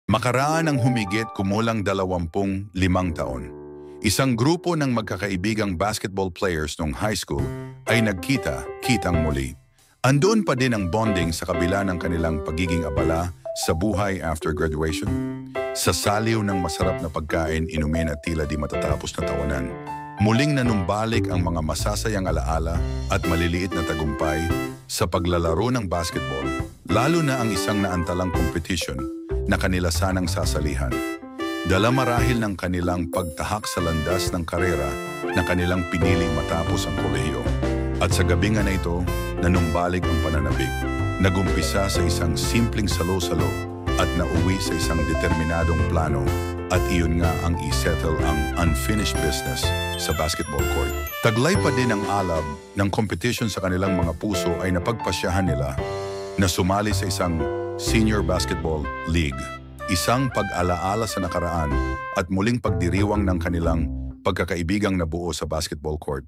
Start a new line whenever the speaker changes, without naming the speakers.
Makaraan ang humigit kumulang 25 taon. Isang grupo ng magkakaibigang basketball players noong high school ay nagkita-kitang muli. Andoon pa din ang bonding sa kabila ng kanilang pagiging abala sa buhay after graduation. Sa saliw ng masarap na pagkain, inumin at tila di matatapos na tawanan. Muling nanumbalik ang mga masasayang alaala at maliliit na tagumpay sa paglalaro ng basketball, lalo na ang isang naantalang competition na kanila sanang sasalihan. Dala marahil ng kanilang pagtahak sa landas ng karera na kanilang pinili matapos ang kolehiyo. At sa gabi nga na ito, nanumbalik ang pananabik. Nagumpisa sa isang simpleng salo-salo at nauwi sa isang determinadong plano, at iyon nga ang isettle ang unfinished business sa basketball court. Taglay pa din ang alab ng competition sa kanilang mga puso ay napagpasyahan nila na sumali sa isang senior basketball league. Isang pag-alaala sa nakaraan at muling pagdiriwang ng kanilang pagkakaibigang nabuo sa basketball court.